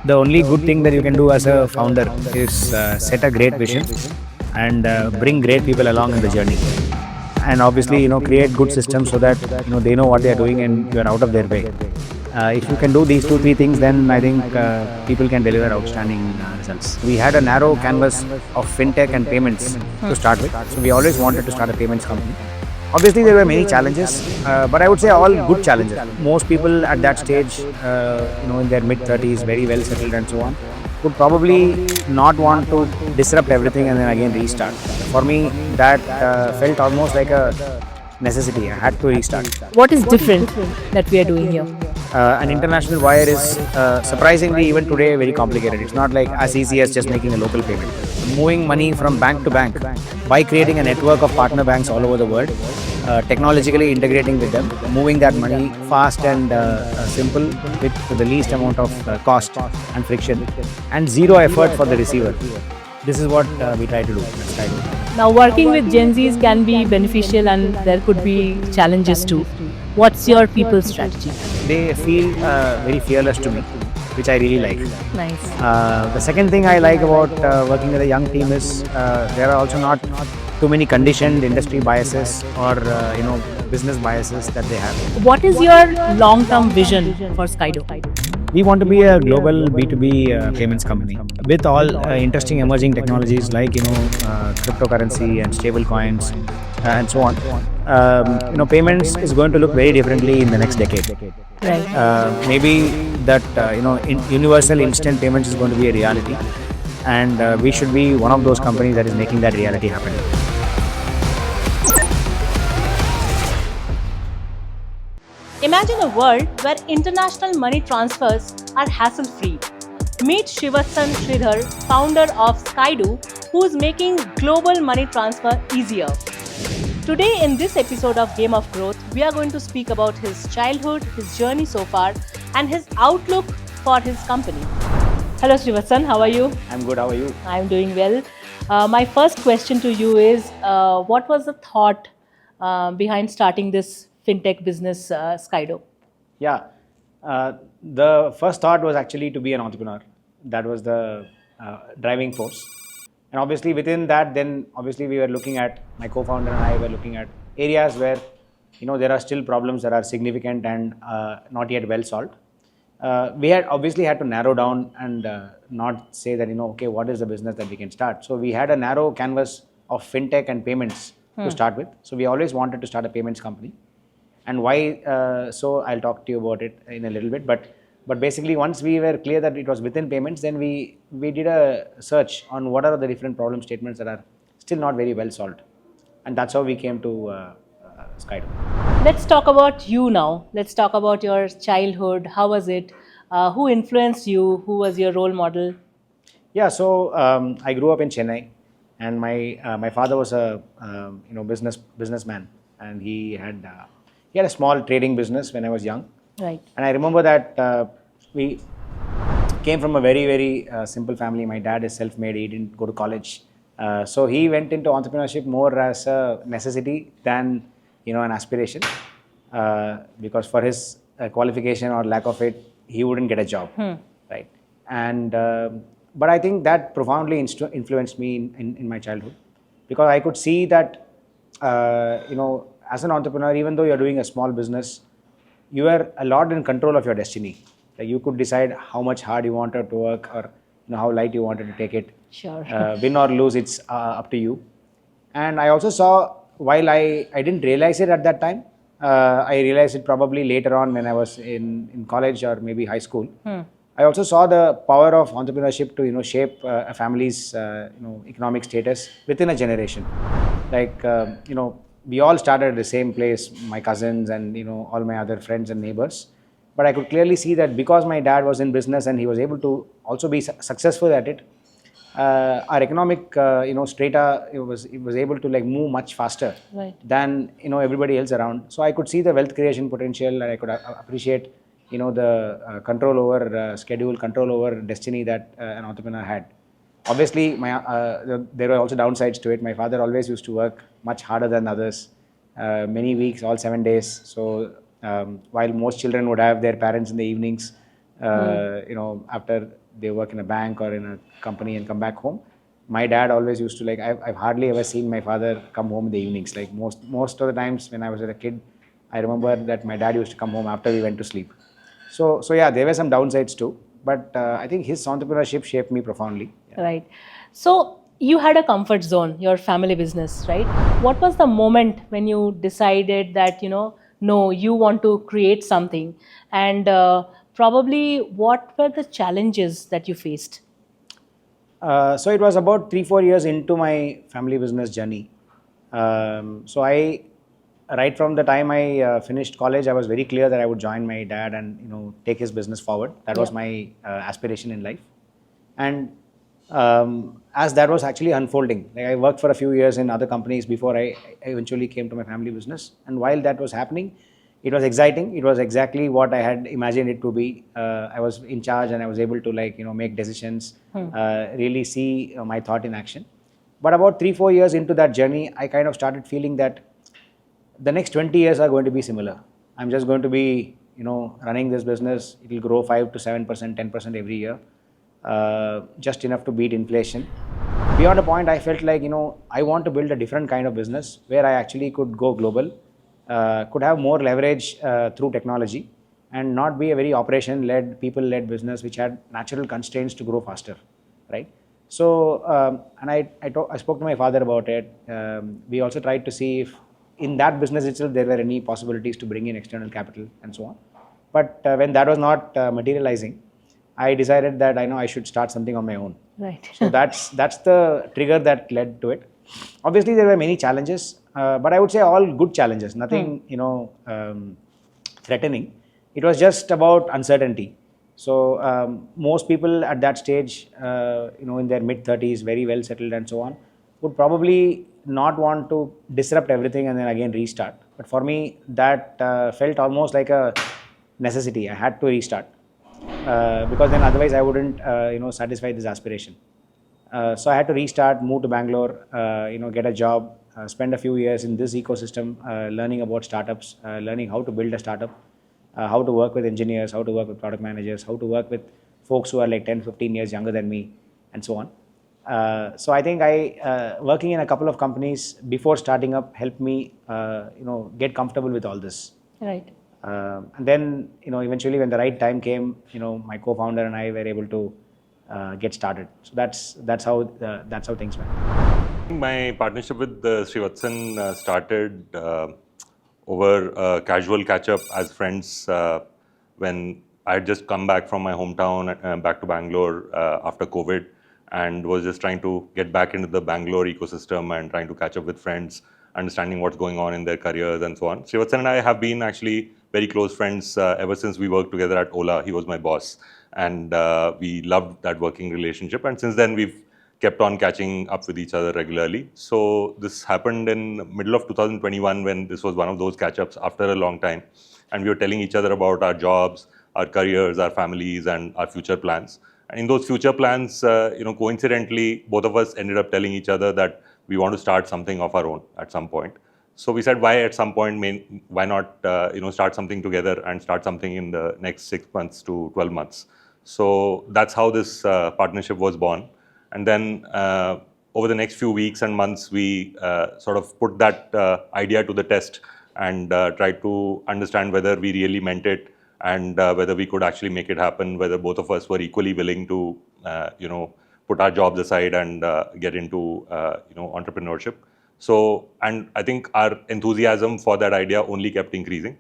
The only good thing that you can do as a founder is set a great vision and bring great people along in the journey. And obviously, create good systems so that they know what they are doing and you are out of their way. If you can do these two, three things, then I think people can deliver outstanding results. We had a narrow canvas of fintech and payments to start with. So we always wanted to start a payments company. Obviously, there were many challenges, but I would say all good challenges. Most people at that stage, in their mid-30s, very well settled and so on, would probably not want to disrupt everything and then again restart. For me, that felt almost like a necessity. I had to restart. What is different that we are doing here? An international wire is surprisingly even today very complicated. It's not like as easy as just making a local payment. Moving money from bank to bank by creating a network of partner banks all over the world, technologically integrating with them, moving that money fast and simple with the least amount of cost and friction, and zero effort for the receiver. This is what we try to do at Skydo. Now, working with Gen Zs can be beneficial and there could be challenges too. What's your people's strategy? They feel very fearless to me, which I really like. Nice. The second thing I like about working with a young team is there are also not too many conditioned industry biases or business biases that they have. What is your long-term vision for Skydo? We want to be a global B2B payments company with all interesting emerging technologies like cryptocurrency and stable coins and so on. Payments is going to look very differently in the next decade. Right. Maybe that universal instant payments is going to be a reality, and we should be one of those companies that is making that reality happen. Imagine a world where international money transfers are hassle-free. Meet Shivatsan Sridhar, founder of Skydo, who is making global money transfer easier. Today in this episode of Game of Growth, we are going to speak about his childhood, his journey so far, and his outlook for his company. Hello Shivatsan, how are you? I'm good, how are you? I'm doing well. My first question to you is, what was the thought behind starting this fintech business, Skydo? Yeah, the first thought was actually to be an entrepreneur. That was the driving force. And obviously within that, then obviously we were looking at, my co-founder and I were looking at areas where, there are still problems that are significant and not yet well solved. We had obviously had to narrow down and not say that, okay, what is the business that we can start? So we had a narrow canvas of fintech and payments to start with. So we always wanted to start a payments company. And why so, I'll talk to you about it in a little bit. But basically, once we were clear that it was within payments, then we did a search on what are the different problem statements that are still not very well solved. And that's how we came to Skydo. Let's talk about you now. Let's talk about your childhood. How was it? Who influenced you? Who was your role model? Yeah, so I grew up in Chennai, and my father was a businessman, and he had a small trading business when I was young. Right. And I remember that we came from a very, very simple family. My dad is self-made. He didn't go to college. So he went into entrepreneurship more as a necessity than, an aspiration. Because for his qualification or lack of it, he wouldn't get a job. Right. And, but I think that profoundly influenced me in my childhood. Because I could see that, as an entrepreneur, even though you're doing a small business, you are a lot in control of your destiny. Like you could decide how much hard you wanted to work or how light you wanted to take it. Sure. Win or lose, it's up to you. And I also saw, while I didn't realize it at that time, I realized it probably later on when I was in college or maybe high school. I also saw the power of entrepreneurship to shape a family's economic status within a generation. Like we all started at the same place, my cousins and all my other friends and neighbors. But I could clearly see that because my dad was in business and he was able to also be successful at it, our economic strata it was able to move much faster than everybody else around. So I could see the wealth creation potential, and I could appreciate the control over schedule, control over destiny that an entrepreneur had. Obviously, there were also downsides to it. My father always used to work much harder than others, many weeks, all 7 days. So while most children would have their parents in the evenings, After they work in a bank or in a company and come back home. My dad always used to I've hardly ever seen my father come home in the evenings. Like most of the times when I was a kid, I remember that my dad used to come home after we went to sleep. So yeah, there were some downsides too, but I think his entrepreneurship shaped me profoundly. Yeah. Right. So you had a comfort zone, your family business, right? What was the moment when you decided that, no, you want to create something? And probably what were the challenges that you faced? So it was about 3-4 years into my family business journey. Right from the time I finished college, I was very clear that I would join my dad and take his business forward. That was Yeah. my aspiration in life. And as that was actually unfolding, like I worked for a few years in other companies before I eventually came to my family business. And while that was happening, it was exciting. It was exactly what I had imagined it to be. I was in charge and I was able to make decisions, really see my thought in action. But about 3-4 years into that journey, I kind of started feeling that the next 20 years are going to be similar. I'm just going to be, running this business. It will grow 5 to 7%, 10% every year, just enough to beat inflation. Beyond a point, I felt like, I want to build a different kind of business where I actually could go global, could have more leverage through technology, and not be a very operation-led, people-led business which had natural constraints to grow faster, right? So, and I spoke to my father about it. We also tried to see if in that business itself there were any possibilities to bring in external capital and so on. But when that was not materializing, I decided that I know I should start something on my own. Right. So that's the trigger that led to it. Obviously, there were many challenges, but I would say all good challenges. Nothing threatening. It was just about uncertainty. So most people at that stage, in their mid-30s, very well settled and so on, would probably not want to disrupt everything and then again restart. But for me, that felt almost like a necessity. I had to restart because then otherwise I wouldn't, satisfy this aspiration. So I had to restart, move to Bangalore, get a job, spend a few years in this ecosystem, learning about startups, learning how to build a startup, how to work with engineers, how to work with product managers, how to work with folks who are like 10, 15 years younger than me, and so on. So I think working in a couple of companies before starting up helped me, get comfortable with all this. Right. And then, eventually when the right time came, my co-founder and I were able to get started. So that's how things went. My partnership with Srivatsan started over a casual catch-up as friends when I had just come back from my hometown back to Bangalore after COVID, and was just trying to get back into the Bangalore ecosystem and trying to catch up with friends, understanding what's going on in their careers and so on. Srivatsan and I have been actually very close friends ever since we worked together at Ola. He was my boss, and we loved that working relationship. And since then, we've kept on catching up with each other regularly. So this happened in the middle of 2021 when this was one of those catch-ups after a long time. And we were telling each other about our jobs, our careers, our families, and our future plans. And in those future plans, coincidentally, both of us ended up telling each other that we want to start something of our own at some point. So we said, why at some point, why not start something together and start something in the next 6 months to 12 months. So that's how this partnership was born. And then over the next few weeks and months, we sort of put that idea to the test and tried to understand whether we really meant it, and whether we could actually make it happen, whether both of us were equally willing to, put our jobs aside and get into, entrepreneurship. So, and I think our enthusiasm for that idea only kept increasing.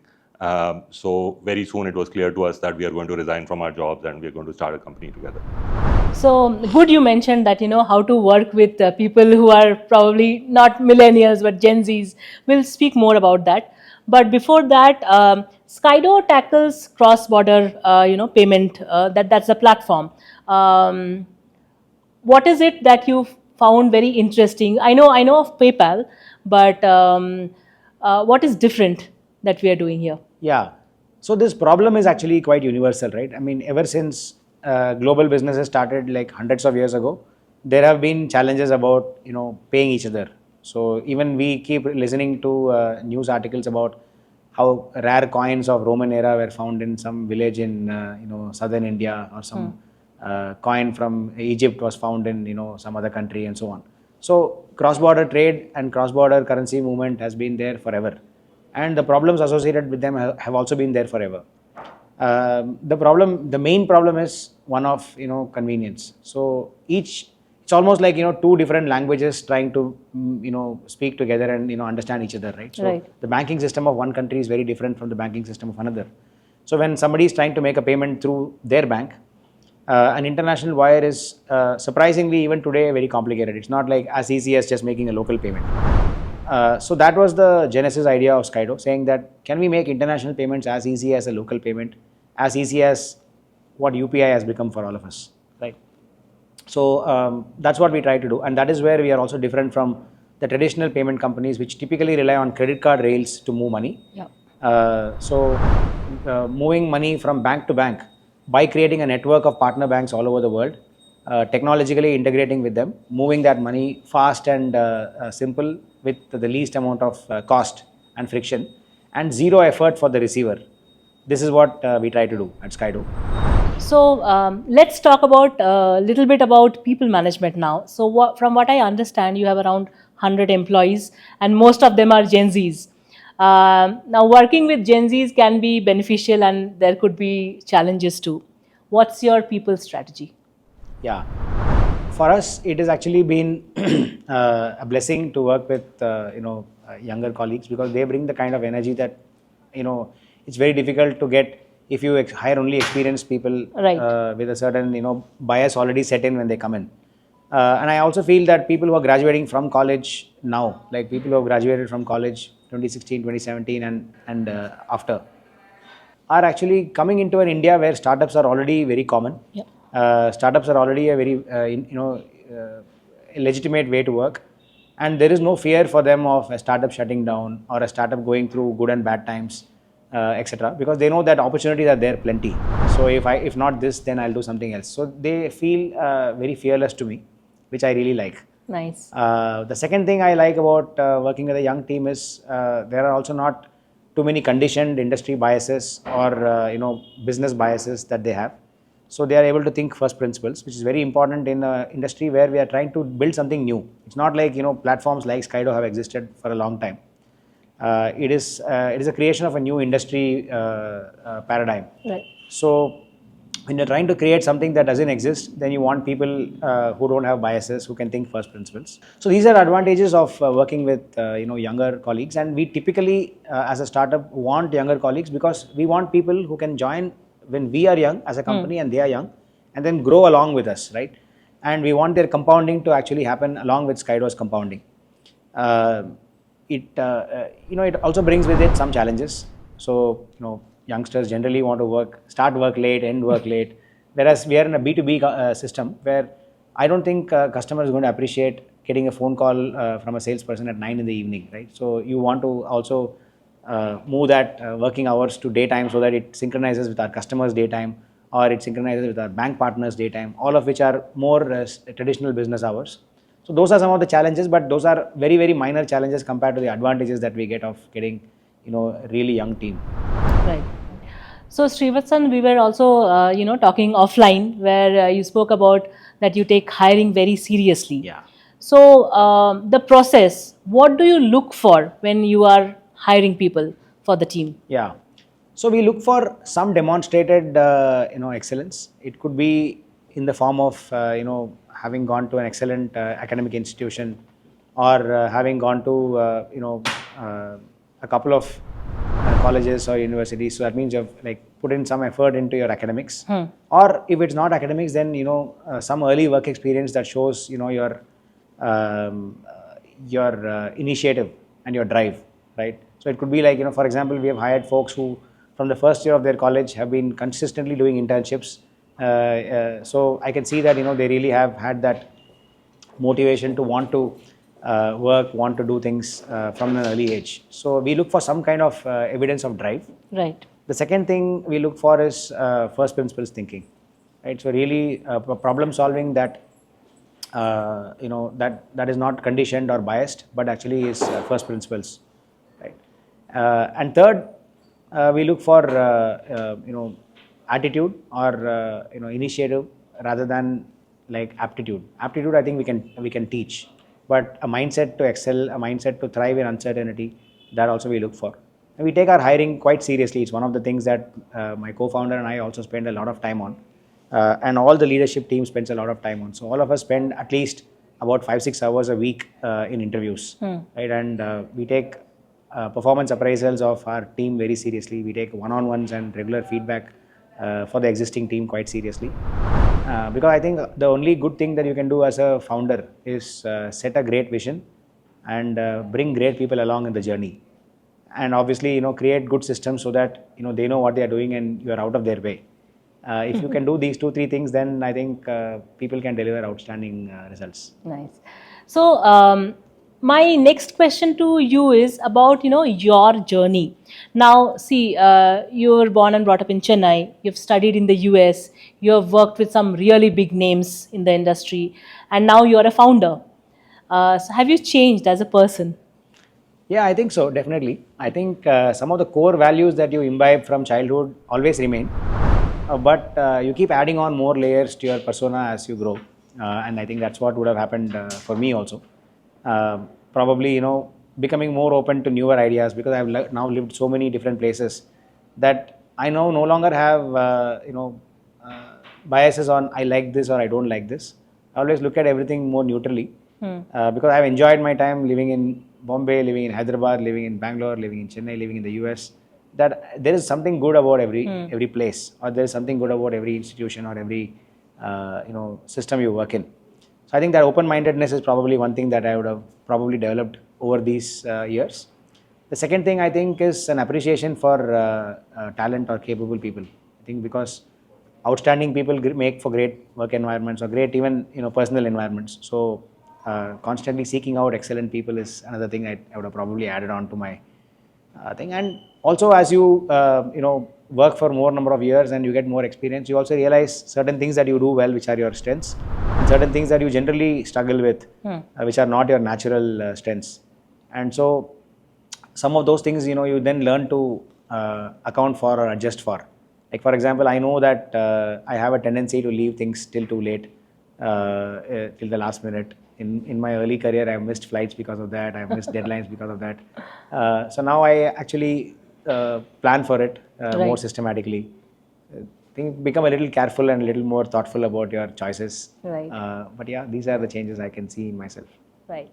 So very soon it was clear to us that we are going to resign from our jobs and we are going to start a company together. So good you mentioned that, how to work with people who are probably not millennials but Gen Zs. We'll speak more about that. But before that, Skydo tackles cross-border, payment. That's the platform. What is it that you found very interesting? I know of PayPal, but what is different that we are doing here? Yeah. So this problem is actually quite universal, right? I mean, ever since global businesses started like hundreds of years ago, there have been challenges about, paying each other. So even we keep listening to news articles about how rare coins of Roman era were found in some village in southern India, or some coin from Egypt was found in some other country, and so on. So cross-border trade and cross-border currency movement has been there forever, and the problems associated with them have also been there forever. The main problem is one of convenience. So it's almost like two different languages trying to speak together and understand each other, right? So Right. the banking system of one country is very different from the banking system of another. So when somebody is trying to make a payment through their bank, an international wire is surprisingly even today very complicated. It's not like as easy as just making a local payment. So that was the genesis idea of Skydo, saying that can we make international payments as easy as a local payment, as easy as what UPI has become for all of us, right? So that's what we try to do, and that is where we are also different from the traditional payment companies, which typically rely on credit card rails to move money. Yeah. Moving money from bank to bank by creating a network of partner banks all over the world, technologically integrating with them, moving that money fast and simple with the least amount of cost and friction, and zero effort for the receiver. This is what we try to do at Skydo. So let's talk about a little bit about people management now. So from what I understand, you have around 100 employees, and most of them are Gen Zs. Now, working with Gen Zs can be beneficial, and there could be challenges too. What's your people strategy? Yeah, for us, it has actually been a blessing to work with younger colleagues, because they bring the kind of energy that it's very difficult to get if you hire only experienced people Right. with a certain bias already set in when they come in. And I also feel that people who are graduating from college now, like people who have graduated from college 2016, 2017, and after, are actually coming into an India where startups are already very common. Yeah. Startups are already a very a legitimate way to work, and there is no fear for them of a startup shutting down or a startup going through good and bad times, etc. Because they know that opportunities are there plenty. So if not this, then I'll do something else. So they feel very fearless to me, which I really like. Nice. The second thing I like about working with a young team is there are also not too many conditioned industry biases or business biases that they have. So they are able to think first principles, which is very important in an industry where we are trying to build something new. It's not like platforms like Skydo have existed for a long time. It is a creation of a new industry paradigm. Right. So when you're trying to create something that doesn't exist, then you want people who don't have biases, who can think first principles. So these are advantages of working with younger colleagues, and we typically as a startup want younger colleagues because we want people who can join when we are young as a company and they are young, and then grow along with us, right? And we want their compounding to actually happen along with Skydo's compounding. It also brings with it some challenges. So youngsters generally want to start work late, end work late, whereas we are in a B2B system where I don't think customer is going to appreciate getting a phone call from a salesperson at 9 in the evening, right? So you want to also move that working hours to daytime so that it synchronizes with our customers' daytime, or it synchronizes with our bank partners' daytime, all of which are more traditional business hours. So those are some of the challenges, but those are very, very minor challenges compared to the advantages that we get of getting a really young team. Right. So Srivatsan, we were also talking offline, where you spoke about that you take hiring very seriously. Yeah. So the process, what do you look for when you are hiring people for the team? Yeah. So we look for some demonstrated excellence. It could be in the form of having gone to an excellent academic institution, or having gone to a couple of colleges or universities. So that means you've put in some effort into your academics. Or if it's not academics, then some early work experience that shows your initiative and your drive, right? So it could be like for example, we have hired folks who from the first year of their college have been consistently doing internships. So I can see that they really have had that motivation to want to work, want to do things from an early age. So we look for some kind of evidence of drive. Right. The second thing we look for is first principles thinking, right? So really problem solving that that is not conditioned or biased, but actually is first principles, right? And third, we look for attitude or initiative rather than like aptitude. Aptitude, I think we can teach, but a mindset to excel, a mindset to thrive in uncertainty, that also we look for. And we take our hiring quite seriously. It's one of the things that my co-founder and I also spend a lot of time on, and all the leadership team spends a lot of time on. So all of us spend at least about 5-6 hours a week in interviews, right? And we take performance appraisals of our team very seriously. We take one-on-ones and regular feedback for the existing team quite seriously. Because I think the only good thing that you can do as a founder is set a great vision and bring great people along in the journey. And obviously, create good systems so that, they know what they are doing and you are out of their way. If you can do these 2-3 things, then I think people can deliver outstanding results. Nice. So, my next question to you is about, your journey. Now, see, you were born and brought up in Chennai. You've studied in the US. You have worked with some really big names in the industry. And now you're a founder. So have you changed as a person? Yeah, I think so, definitely. I think some of the core values that you imbibe from childhood always remain, but you keep adding on more layers to your persona as you grow. And I think that's what would have happened for me also. Probably, becoming more open to newer ideas, because I've now lived so many different places that I now no longer have, biases on I like this or I don't like this. I always look at everything more neutrally. Because I've enjoyed my time living in Bombay, living in Hyderabad, living in Bangalore, living in Chennai, living in the US, that there is something good about every place, or there is something good about every institution or every system you work in. So I think that open-mindedness is probably one thing that I would have probably developed over these years. The second thing I think is an appreciation for talent or capable people. I think because outstanding people make for great work environments or great even personal environments. So constantly seeking out excellent people is another thing I would have probably added on to my thing. And also, as you work for more number of years and you get more experience, you also realize certain things that you do well, which are your strengths, and certain things that you generally struggle with, which are not your natural strengths. And so some of those things you then learn to account for or adjust for. Like for example, I know that I have a tendency to leave things till too late, till the last minute. In my early career, I've missed flights because of that. I've missed deadlines because of that. So now I actually plan for it more systematically. I think become a little careful and a little more thoughtful about your choices. Right. But yeah, these are the changes I can see in myself. Right.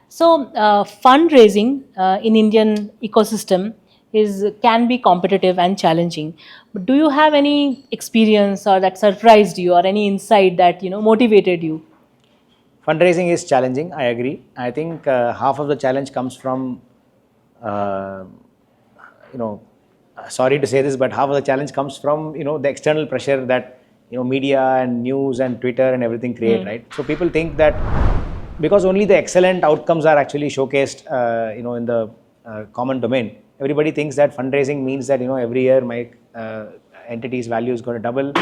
So fundraising in Indian ecosystem can be competitive and challenging. But do you have any experience or that surprised you, or any insight that motivated you? Fundraising is challenging, I agree. I think half of the challenge comes from, sorry to say this, but half of the challenge comes from, the external pressure that, media and news and Twitter and everything create, right? So people think that because only the excellent outcomes are actually showcased, in the common domain, everybody thinks that fundraising means that, every year my entity's value is going to double.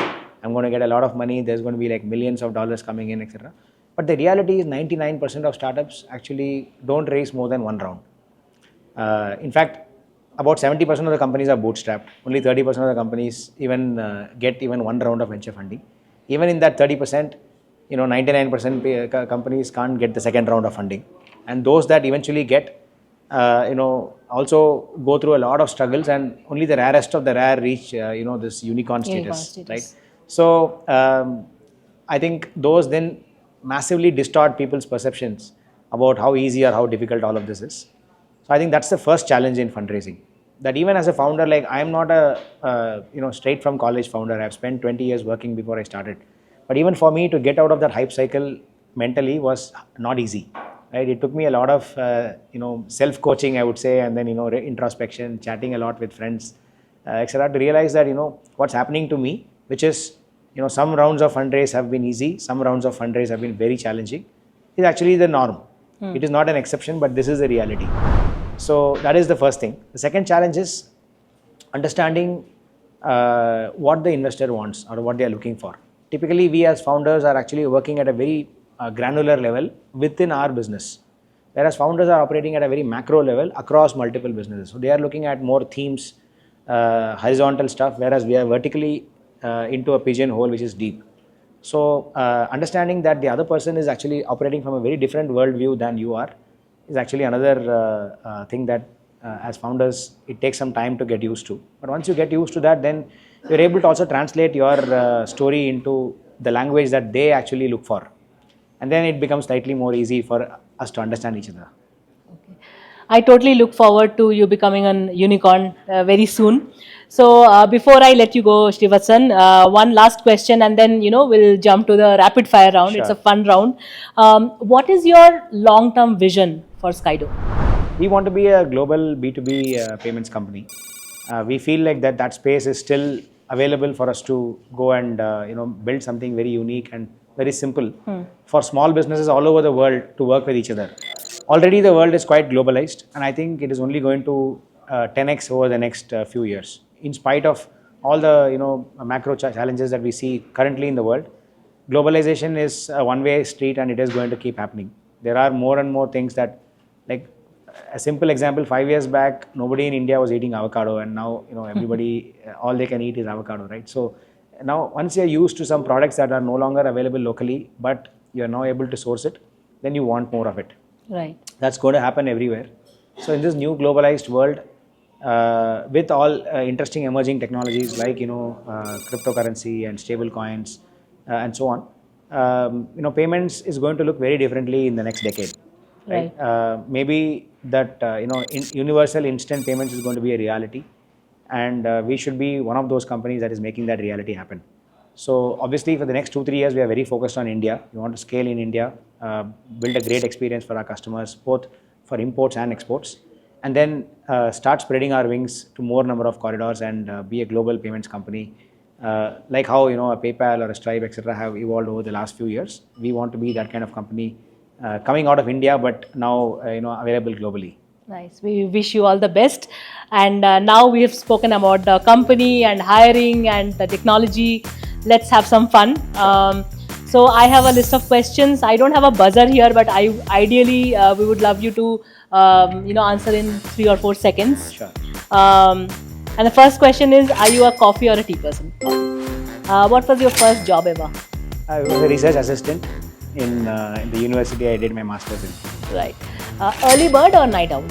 I'm going to get a lot of money. There's going to be like millions of dollars coming in, etc. But the reality is 99% of startups actually don't raise more than one round. In fact, about 70% of the companies are bootstrapped. Only 30% of the companies even get even one round of venture funding. Even in that 30%, 99% companies can't get the second round of funding. And those that eventually get, also go through a lot of struggles, and only the rarest of the rare reach, this unicorn status, right? So I think those then massively distort people's perceptions about how easy or how difficult all of this is. So I think that's the first challenge in fundraising. That even as a founder, like I am not a straight from college founder. I've spent 20 years working before I started. But even for me to get out of that hype cycle mentally was not easy. Right? It took me a lot of self-coaching, I would say, and then introspection, chatting a lot with friends, etc., to realize that what's happening to me, which is some rounds of fundraise have been easy, some rounds of fundraise have been very challenging, is actually the norm. It is not an exception, but this is the reality. So that is the first thing. The second challenge is understanding what the investor wants or what they are looking for. Typically, we as founders are actually working at a very granular level within our business, whereas founders are operating at a very macro level across multiple businesses. So they are looking at more themes, horizontal stuff, whereas we are vertically into a pigeonhole which is deep. So understanding that the other person is actually operating from a very different worldview than you are is actually another thing that as founders it takes some time to get used to. But once you get used to that, then you're able to also translate your story into the language that they actually look for, and then it becomes slightly more easy for us to understand each other. I totally look forward to you becoming a unicorn very soon. So before I let you go, Srivatsan, one last question, and then we'll jump to the rapid fire round. It's a Sure. fun round. What is your long-term vision for Skydo? We want to be a global B2B payments company. We feel like that space is still available for us to go and build something very unique and very simple for small businesses all over the world to work with each other. Already the world is quite globalized, and I think it is only going to 10x over the next few years. In spite of all the macro challenges that we see currently in the world, globalization is a one-way street, and it is going to keep happening. There are more and more things that, like a simple example, 5 years back, nobody in India was eating avocado, and now everybody all they can eat is avocado, right? So now once you're used to some products that are no longer available locally, but you're now able to source it, then you want more of it. Right. That's going to happen everywhere. So in this new globalized world, with all interesting emerging technologies like cryptocurrency and stable coins and so on, payments is going to look very differently in the next decade. Right? Maybe that universal instant payments is going to be a reality, and we should be one of those companies that is making that reality happen. So obviously for the next 2-3 years we are very focused on India. We want to scale in India, build a great experience for our customers, both for imports and exports, and then start spreading our wings to more number of corridors and be a global payments company, like how a PayPal or a Stripe, etc., have evolved over the last few years. We want to be that kind of company coming out of India, but now available globally. Nice. We wish you all the best. And now we have spoken about the company and hiring and the technology. Let's have some fun. So I have a list of questions. I don't have a buzzer here, but ideally we would love you to answer in 3 or 4 seconds. Sure. And the first question is: are you a coffee or a tea person? What was your first job ever? I was a research assistant in the university I did my master's in. Right. Early bird or night owl?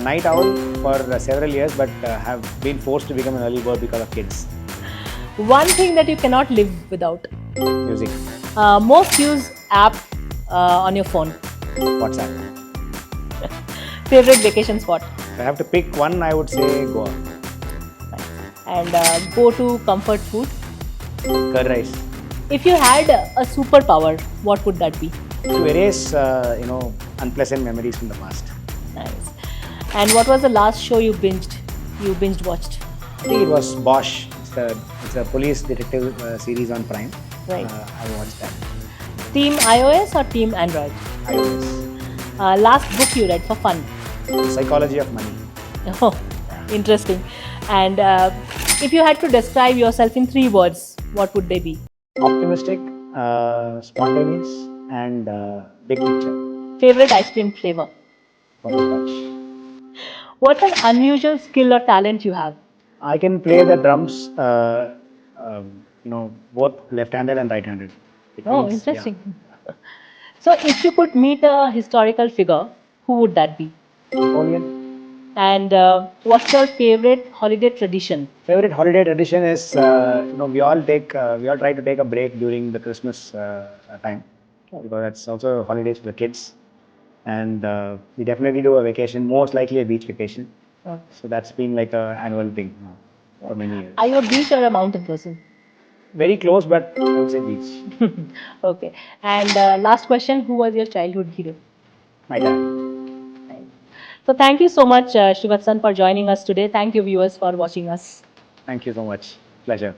Night owl for several years, but have been forced to become an early bird because of kids. One thing that you cannot live without? Music. Most used app on your phone? WhatsApp. Favorite vacation spot? If I have to pick one, I would say Goa. And go-to comfort food? Curd rice. If you had a superpower, what would that be? To erase unpleasant memories from the past. Nice. And what was the last show you binge watched? I think it was Bosch. It's a police detective series on Prime. Right. I watched that. Team iOS or Team Android? iOS. Last book you read for fun? Psychology of Money. Oh, interesting. And if you had to describe yourself in 3 words, what would they be? Optimistic, spontaneous, and big picture. Favorite ice cream flavor? Butterscotch. What's an unusual skill or talent you have? I can play the drums, both left-handed and right-handed. Oh, interesting. So, if you could meet a historical figure, who would that be? Napoleon. And what's your favorite holiday tradition? Favorite holiday tradition is we all try to take a break during the Christmas time, because that's also holidays for the kids, and we definitely do a vacation, most likely a beach vacation. So that's been like an annual thing for many years. Are you a beach or a mountain person? Very close, but I would say beach. Okay. And last question: who was your childhood hero? My dad. So thank you so much, Srivatsan, for joining us today. Thank you, viewers, for watching us. Thank you so much. Pleasure.